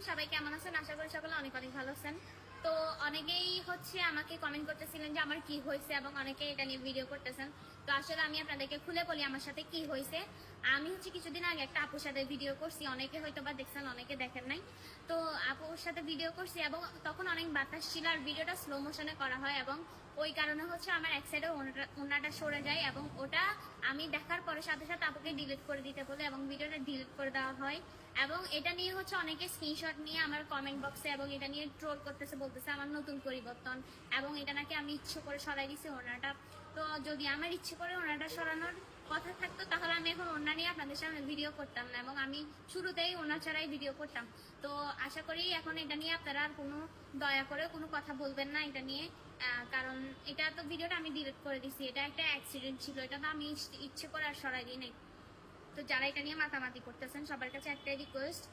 সবাই কেমন আছেন? আশা করি সকলে অনেক অনেক ভালো আছেন। তো অনেকেই হচ্ছে আমাকে কমেন্ট করতেছিলেন যে আমার কি হয়েছে এবং অনেকে এটা নিয়ে ভিডিও করতেছেন। তো আসলে আমি আপনাদেরকে খুলে বলি আমার সাথে কি হয়েছে। আমি হচ্ছে কিছুদিন আগে একটা আপুর সাথে ভিডিও করছি, অনেকে হয়তো বা দেখছেন, অনেকে দেখেন নাই। তো আপুর সাথে ভিডিও করছি এবং তখন অনেক বাতাস ছিল আর ভিডিওটা স্লো মোশনে করা হয় এবং ওই কারণে হচ্ছে আমার এক সাইডে ওনাটা সরে যায় এবং ওটা আমি দেখার পরে সাথে সাথে আপুকে ডিলিট করে দিতে বলে এবং ভিডিওটা ডিলিট করে দেওয়া হয়। এবং এটা নিয়ে হচ্ছে অনেকে স্ক্রিনশট নিয়ে আমার কমেন্ট বক্সে এবং এটা নিয়ে ট্রোল করতেছে, বলতেছে আমার নতুন পরিবর্তন এবং এটা নাকি আমি ইচ্ছে করে সরাই দিছি ওনাটা। তো যদি আমার ইচ্ছে করে ওনাটা সরানোর কথা থাকতো তাহলে আমি এখন ওনা নিয়ে আপনাদের সামনে ভিডিও করতাম না এবং আমি শুরুতেই ওনা ছাড়াই ভিডিও করতাম। তো আশা করি এখন এটা নিয়ে আপনারা আর কোনো দয়া করে কোনো কথা বলবেন না এটা নিয়ে। কারণ এটা তো ভিডিওটা আমি ডিলিট করে দিছি, এটা একটা অ্যাক্সিডেন্ট ছিল, এটা তো আমি ইচ্ছে করে আর সরাই দিই নাই। তো যারা এটা নিয়ে মাতামাতি করতেছেন সবার কাছে একটাই রিকোয়েস্ট,